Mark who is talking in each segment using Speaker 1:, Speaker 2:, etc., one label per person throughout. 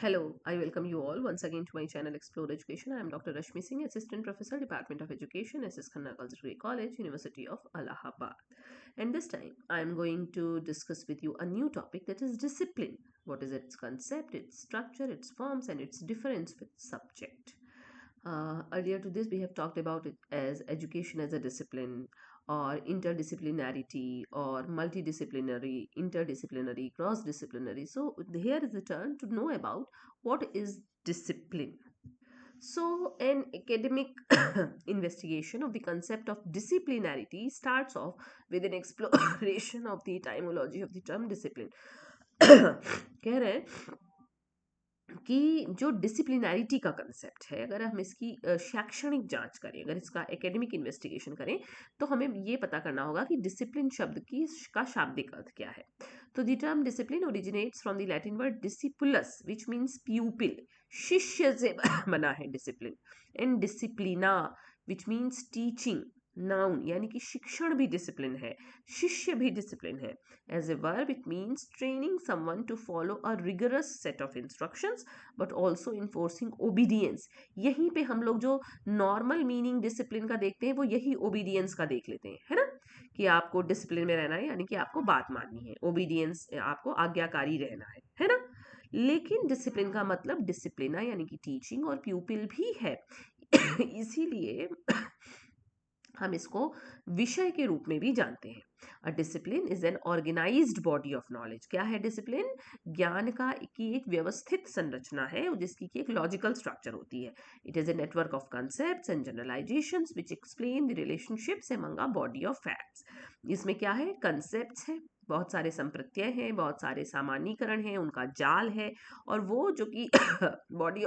Speaker 1: Hello, I welcome you all once again to my channel Explore Education. I am Dr. Rashmi Singh, Assistant Professor, Department of Education, SS Khanna Kalsari College, University of Allahabad. And this time I am going to discuss with you a new topic, that is discipline. What is its concept, its structure, its forms, and its difference with subject. Earlier to this, we have talked about it as education as a discipline, or interdisciplinarity, or multidisciplinary, interdisciplinary, cross disciplinary. So, here is the turn to know about what is discipline. So, an academic investigation of the concept of disciplinarity starts off with an exploration of the etymology of the term discipline. कह रहे हैं कि जो डिसिप्लिनैरिटी का concept है, अगर हम इसकी शैक्षणिक जांच करें, अगर इसका एकेडमिक इन्वेस्टिगेशन करें, तो हमें ये पता करना होगा कि डिसिप्लिन शब्द की का शाब्दिक अर्थ क्या है. तो the term discipline originates from the Latin word discipulus which means pupil, शिष्य से बना है discipline, and disciplina which means teaching, noun यानी कि शिक्षण भी डिसिप्लिन है, शिष्य भी डिसिप्लिन है. As a verb, it means training someone to follow a rigorous set of instructions, but also enforcing obedience. यहीं पे हम लोग जो नॉर्मल मीनिंग डिसिप्लिन का देखते हैं, वो यही ओबीडियंस का देख लेते हैं, है ना, कि आपको डिसिप्लिन में रहना है, यानी कि आपको बात माननी है, ओबीडियंस आपको आज्ञाकारी रहना है ना. लेकिन डिसिप्लिन का मतलब डिसिप्लिना यानी कि टीचिंग और प्यूपिल भी है. इसीलिए हम इसको विषय के रूप में भी जानते हैं. A discipline is an organised body of knowledge. क्या है डिसिप्लिन? ज्ञान का की एक व्यवस्थित संरचना है, जिसकी की एक लॉजिकल स्ट्रक्चर होती है. It is a network of concepts and generalisations which explain the relationships among a body of facts. इसमें क्या है? कंसेप्ट्स है, बहुत सारे संप्रत्यय हैं, बहुत सारे सामान्यीकरण हैं, उनका जाल है, और वो जो कि बॉडी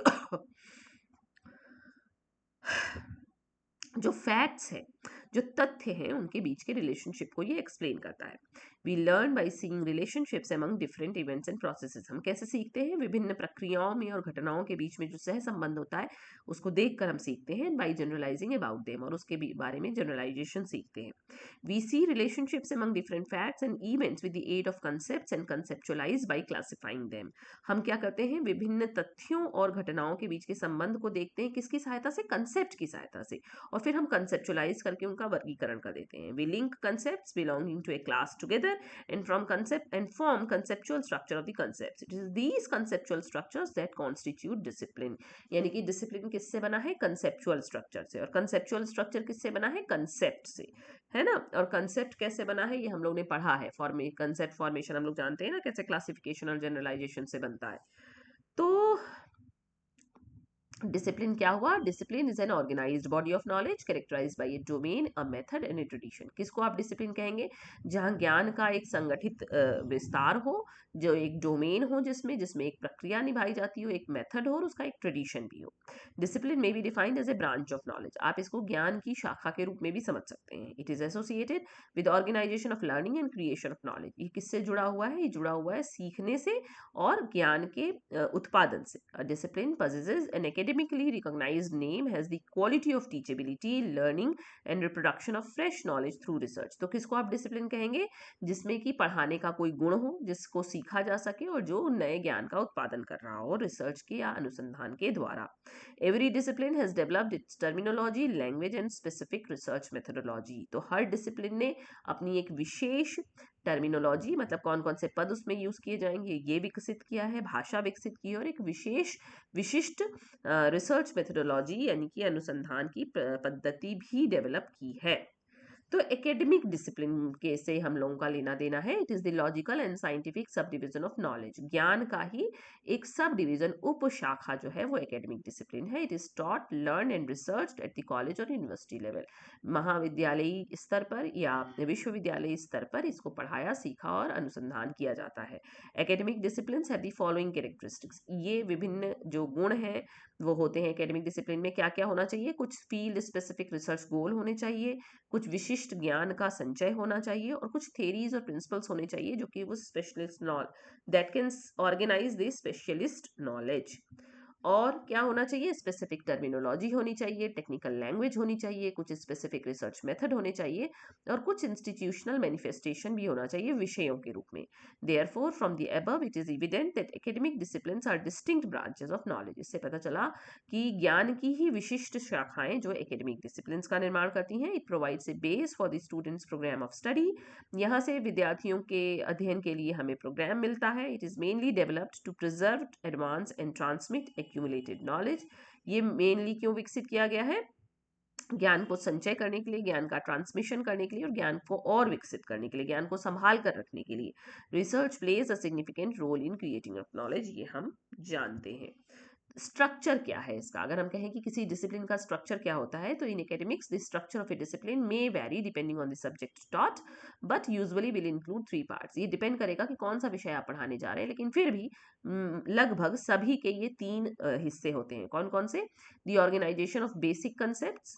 Speaker 1: जो फैक्ट्स हैं, जो तथ्य हैं, उनके बीच के रिलेशनशिप को ये एक्सप्लेन करता है. We learn by seeing relationships among different events and processes. हम कैसे सीखते हैं? विभिन्न प्रक्रियाओं में और घटनाओं के बीच में जो सह संबंध होता है, उसको देखकर हम सीखते हैं. बाय जनरलाइजिंग अबाउट देम, और उसके बारे में जनरलाइजेशन सीखते हैं. We see relationships among different facts and events with the aid of concepts and conceptualise by classifying them. हम क्या करते हैं? विभिन्न तथ्यों और घटनाओं के बीच के संबंध को देखते हैं. किसकी सहायता से? कंसेप्ट की सहायता से. और फिर हम कंसेप्चुलाइज करके उनका वर्गीकरण कर देते हैं. We link concepts belonging to a class together and from concept and form conceptual structure of the concepts. It is these conceptual structures that constitute discipline. यानी कि डिसिप्लिन किससे बना है? कंसेप्चुअल स्ट्रक्चर से. और कंसेप्चुअल स्ट्रक्चर किससे बना है? कंसेप्ट से, है ना. और कंसेप्ट कैसे बना है, ये हम लोग ने पढ़ा है. कंसेप्ट फॉर्मेशन हम लोग जानते हैं ना, कैसे क्लासिफिकेशन और जनरलाइजेशन से बनता है. तो डिसिप्लिन क्या हुआ? Discipline is an organised body of knowledge characterised by a domain, a method and a tradition. किसको आप डिसिप्लिन कहेंगे? जहां ज्ञान का एक संगठित विस्तार हो, जो एक डोमेन हो, जिसमें जिसमें एक प्रक्रिया निभाई जाती हो, एक मेथड हो, और उसका एक ट्रेडिशन भी हो. Discipline may be defined as a branch of knowledge. आप इसको ज्ञान की शाखा के रूप में भी समझ सकते हैं. It is associated with organisation of learning and creation of knowledge. ये किससे जुड़ा हुआ है? ये जुड़ा हुआ है सीखने से और ज्ञान के उत्पादन से. Discipline possesses an academically recognized name, has the quality of teachability, learning and reproduction of fresh knowledge through research. तो किसको आप डिसिप्लिन कहेंगे? जिसमें कि पढ़ाने का कोई गुण हो, जिसको सीखा जा सके, और जो नए ज्ञान का उत्पादन कर रहा हो रिसर्च के या अनुसंधान के द्वारा. Every discipline has developed it's terminology, language and specific research methodology. तो हर डिसिप्लिन ने अपनी एक विशेष टर्मिनोलॉजी, मतलब कौन कौन से पद उसमें यूज किए जाएंगे, ये विकसित किया है, भाषा विकसित की है, और एक विशिष्ट रिसर्च मेथोडोलॉजी यानी कि अनुसंधान की पद्धति भी डेवलप की है. तो एकेडमिक डिसिप्लिन के से हम लोगों का लेना देना है. It is the logical and scientific sub division of knowledge. ज्ञान का ही एक सब डिविजन, उपशाखा जो है, वो एकेडमिक डिसिप्लिन है. It is taught, learn and research at the college और यूनिवर्सिटी लेवल. महाविद्यालयी स्तर पर या विश्वविद्यालय स्तर पर इसको पढ़ाया, सीखा और अनुसंधान किया जाता है. Academic discipline have the following characteristics. ये विभिन्न जो गुण हैं वो होते हैं एकेडमिक डिसिप्लिन में. क्या क्या होना चाहिए? कुछ फील्ड स्पेसिफिक रिसर्च गोल होने चाहिए, कुछ विशिष्ट ज्ञान का संचय होना चाहिए, और कुछ थेरीज और प्रिंसिपल्स होने चाहिए जो कि वो specialist that can organise the specialist knowledge. और क्या होना चाहिए, स्पेसिफिक टर्मिनोलॉजी होनी चाहिए, टेक्निकल लैंग्वेज होनी चाहिए, कुछ स्पेसिफिक रिसर्च मेथड होने चाहिए और कुछ इंस्टीट्यूशनल मैनिफेस्टेशन भी होना चाहिए विषयों के रूप में। Therefore from the above it is evident that academic disciplines are distinct branches of knowledge. इससे पता चला कि ज्ञान की ही विशिष्ट शाखाएं जो एकेडमिक डिसिप्लिन्स का निर्माण करती हैं। It provides a base for the students programme of study. यहाँ से विद्यार्थियों के अध्ययन के लिए हमें प्रोग्राम मिलता है। It is mainly developed to preserve, advance and transmit accumulated knowledge. ये मेनली क्यों विकसित किया गया है, ज्ञान को संचय करने के लिए, ज्ञान का ट्रांसमिशन करने के लिए और ज्ञान को और विकसित करने के लिए, ज्ञान को संभाल कर रखने के लिए। Research plays a significant role in creating of knowledge, ये हम जानते हैं। स्ट्रक्चर क्या है इसका, अगर हम कहें कि किसी डिसिप्लिन का स्ट्रक्चर क्या होता है, तो in academics the structure of a discipline may vary depending on the subject taught but usually will include 3 parts. ये डिपेंड करेगा कि कौन सा विषय आप पढ़ाने जा रहे हैं, लेकिन फिर भी लगभग सभी के ये 3 हिस्से होते हैं। कौन कौन से, the organisation of basic concept,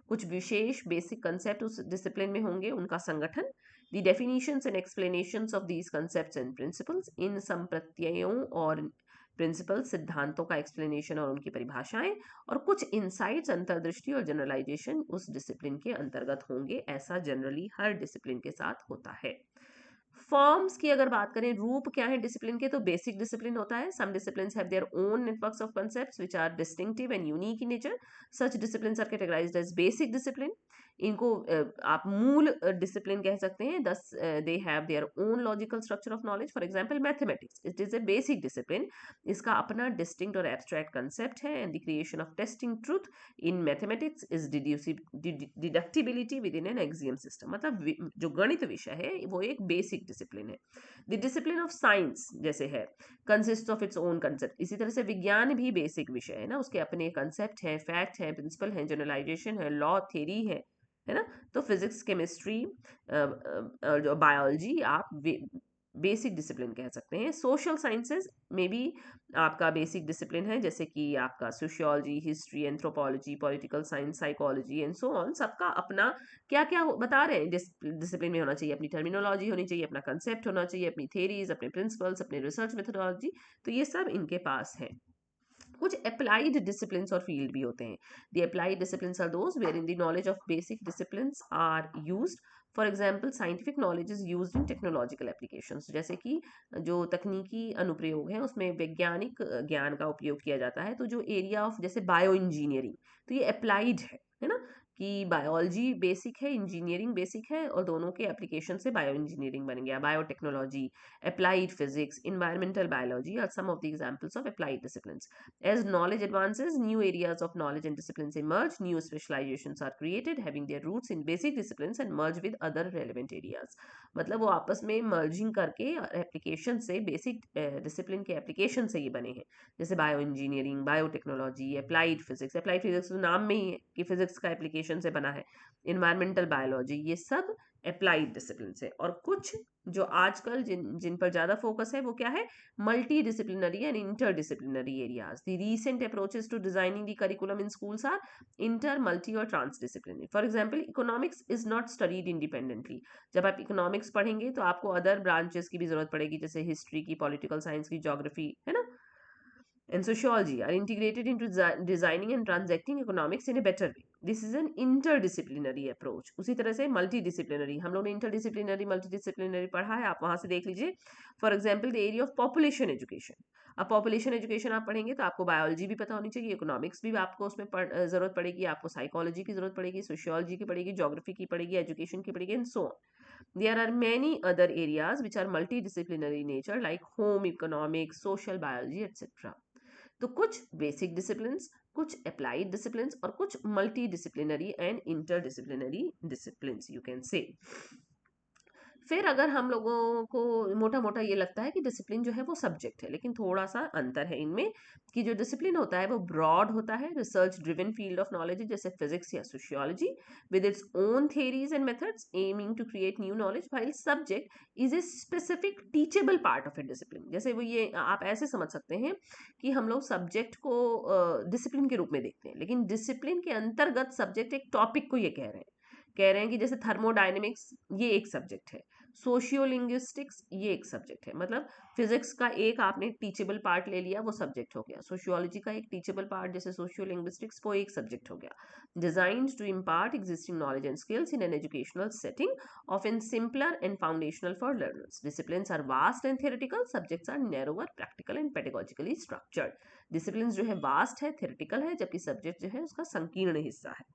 Speaker 1: कुछ विशेष बेसिक कंसेप्ट उस डिसिप्लिन में होंगे, उनका संगठन, the definitions and explanations of these concepts and principles, इन संप्रत्ययों और प्रिंसिपल सिद्धांतों का एक्सप्लेनेशन और उनकी परिभाषाएं, और कुछ इनसाइट्स, अंतर्दृष्टि और जनरलाइजेशन उस डिसिप्लिन के अंतर्गत होंगे। ऐसा जनरली हर डिसिप्लिन के साथ होता है। फॉर्म्स की अगर बात करें, रूप क्या है डिसिप्लिन के, तो बेसिक डिसिप्लिन होता है। Some disciplines have their own networks of concepts which are distinctive and unique in nature. Such disciplines are categorised as basic discipline. इनको आप मूल डिसिप्लिन कह सकते हैं। Thus they have their own logical structure of knowledge. For example mathematics, it is a basic discipline. इसका अपना distinct और abstract concept है। And the creation of testing truth in mathematics is deductibility within N axiom system. मतलब जो गणित विषय है वो एक बेसिक डिसिप्लिन है। द डिसिप्लिन ऑफ साइंस जैसे है, consist of its own concept. इसी तरह से विज्ञान भी बेसिक विषय है ना, उसके अपने कंसेप्ट है, फैक्ट है, प्रिंसिपल है, जनरलाइजेशन है, लॉ, थ्योरी है ना। तो फिजिक्स, केमिस्ट्री, बायोलॉजी आप बेसिक डिसिप्लिन कह सकते हैं। सोशल साइंसेज में भी आपका बेसिक डिसिप्लिन है, जैसे कि आपका sociology, history, anthropology, political science, psychology and so on. सबका अपना क्या क्या बता रहे हैं डिसिप्लिन में होना चाहिए, अपनी टर्मिनोलॉजी होनी चाहिए, अपना कंसेप्ट होना चाहिए, अपनी थेरीज, अपने प्रिंसिपल्स, अपने रिसर्च मेथोडोलॉजी। तो ये सब इनके पास है। कुछ अप्लाइड डिसिप्लिन्स और फील्ड भी होते हैं। The applied disciplines are those where in the knowledge of basic disciplines are used. For example scientific knowledge is used in technological applications. जैसे कि जो तकनीकी अनुप्रयोग है उसमें वैज्ञानिक ज्ञान का उपयोग किया जाता है। तो जो एरिया ऑफ जैसे बायो इंजीनियरिंग, तो ये अप्लाइड है ना, कि बायोलॉजी बेसिक है, इंजीनियरिंग बेसिक है, और दोनों के एप्लीकेशन से बायो इंजीनियरिंग बन गया। Biotechnology, applied physics, environmental biology are some of the examples of applied disciplines. As knowledge advances, new areas of knowledge and disciplines emerge, new specializations are created, having their roots in basic disciplines and merge with other relevant areas. मतलब वो आपस में merging करके application से, basic discipline के application से ये बने हैं। जैसे bio engineering, biotechnology, applied physics. Applied physics तो नाम में ही है कि फिजिक्स का एप्लीकेशन से बना है। इन्वायरमेंटल बायोलॉजी, ये सब अप्लाइड डिसिप्लिन है। और कुछ जो आजकल जिन पर ज्यादा फोकस है वो क्या है, multidisciplinary and interdisciplinary areas. The recent approaches to designing the curriculum in schools are inter, multi और transdisciplinary. For example economics is not studied independently. जब आप इकोनॉमिक्स पढ़ेंगे तो आपको अदर ब्रांचेस की भी जरूरत पड़ेगी, जैसे हिस्ट्री की, पॉलिटिकल साइंस की, ज्योग्राफी, है ना, and sociology are integrated into designing and transacting economics in a better way. This is an interdisciplinary approach. उसी तरह से multidisciplinary, हम लोग ने interdisciplinary, multidisciplinary पढ़ा है, आप वहां से देख लीजिए। For example the area of population education. अब पॉपुलेशन एजुकेशन आप पढ़ेंगे तो आपको बायोलॉजी भी पता होनी चाहिए, इकोनॉमिक्स भी आपको उसमें जरूरत पड़ेगी, आपको साइकोलॉजी की जरूरत पड़ेगी, सोशियोलॉजी की पड़ेगी, ज्योग्राफी की पड़ेगी, एजुकेशन की पड़ेगी, and so on. There are many other areas which are multidisciplinary in nature like home economics, social biology, etc. तो कुछ बेसिक डिसिप्लिन्स, कुछ अप्लाइड डिसिप्लिन्स और कुछ multi disciplinary and inter disciplinary disciplines you can say. फिर अगर हम लोगों को मोटा मोटा ये लगता है कि डिसिप्लिन जो है वो सब्जेक्ट है, लेकिन थोड़ा सा अंतर है इनमें कि जो डिसिप्लिन होता है वो ब्रॉड होता है, research driven field of knowledge, जैसे फिजिक्स या sociology, with its own theories and methods aiming to create new knowledge, while subject is a specific teachable part of a discipline. जैसे वो ये आप ऐसे समझ सकते हैं कि हम लोग सब्जेक्ट को डिसिप्लिन के रूप में देखते हैं, लेकिन डिसिप्लिन के अंतर्गत सब्जेक्ट एक टॉपिक को ये कह रहे हैं कि जैसे थर्मोडायनेमिक्स ये एक सब्जेक्ट है, सोशियो लिंग्विस्टिक्स ये एक सब्जेक्ट है, मतलब फिजिक्स का एक आपने टीचेबल पार्ट ले लिया, वो सब्जेक्ट हो गया। सोशियोलॉजी का एक टीचेबल पार्ट जैसे सोशियो लिंग्विस्टिक्स, वो एक सब्जेक्ट हो गया। Designed to impart existing knowledge and skills in an educational setting of in simpler and foundational for learners. Disciplines are vast and theoretical, subjects are narrower, practical and pedagogically structured. Discipline जो है vast है, theoretical है, जबकि subject जो है उसका संकीर्ण हिस्सा है।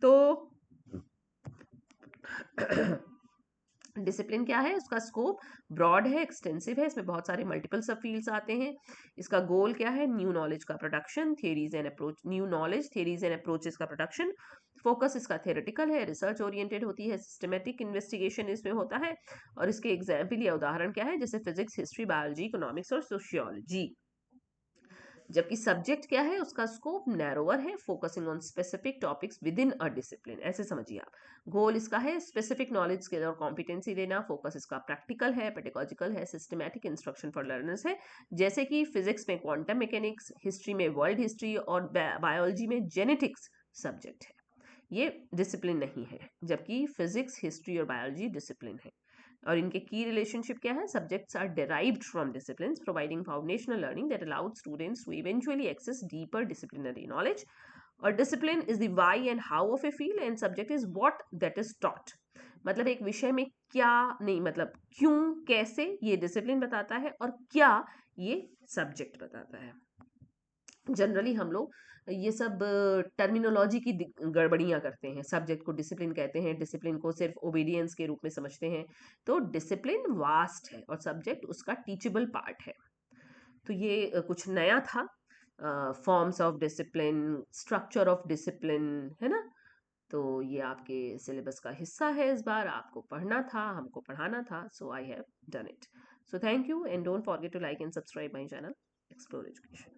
Speaker 1: तो डिसिप्लिन क्या है, उसका स्कोप ब्रॉड है, एक्सटेंसिव है, इसमें बहुत सारे मल्टीपल सब फील्ड्स आते हैं। इसका गोल क्या है, न्यू नॉलेज का production, theories and approach, new knowledge, theories and approaches का प्रोडक्शन। फोकस इसका थेरेटिकल है, रिसर्च ओरिएंटेड होती है, सिस्टमेटिक इन्वेस्टिगेशन इसमें होता है। और इसके एग्जाम्पल या उदाहरण क्या है, जैसे फिजिक्स, हिस्ट्री, बायोलॉजी, इकोनॉमिक्स और सोशियोलॉजी। जबकि सब्जेक्ट क्या है, उसका स्कोप नैरोअर है, focusing on specific topics with in a discipline, ऐसे समझिए आप। गोल इसका है स्पेसिफिक नॉलेज स्किल और कॉम्पिटेंसी देना। फोकस इसका प्रैक्टिकल है, पेडागोजिकल है, सिस्टमैटिक इंस्ट्रक्शन फॉर लर्नर्स है। जैसे कि फिजिक्स में क्वांटम मैकेनिक्स, हिस्ट्री में वर्ल्ड हिस्ट्री और बायोलॉजी में जेनेटिक्स सब्जेक्ट है, ये डिसिप्लिन नहीं है। जबकि फिजिक्स, हिस्ट्री और बायोलॉजी डिसिप्लिन है। और इनके की रिलेशनशिप क्या है, subjects are derived from disciplines providing foundational learning that allowed students to eventually access deeper disciplinary knowledge. और discipline is the why and how of a field and subject is what that is taught. मतलब एक विषय में क्या नहीं, मतलब क्यों, कैसे, ये डिसिप्लिन बताता है, और क्या ये सब्जेक्ट बताता है। जनरली हम लोग ये सब टर्मिनोलॉजी की गड़बड़ियां करते हैं, सब्जेक्ट को डिसिप्लिन कहते हैं, डिसिप्लिन को सिर्फ ओबीडियंस के रूप में समझते हैं। तो डिसिप्लिन वास्ट है और सब्जेक्ट उसका टीचेबल पार्ट है। तो ये कुछ नया था, forms of discipline, structure of discipline, है ना। तो ये आपके सिलेबस का हिस्सा है, इस बार आपको पढ़ना था, हमको पढ़ाना था, so I have done it. So thank you and don't forget to like and subscribe my channel explore education.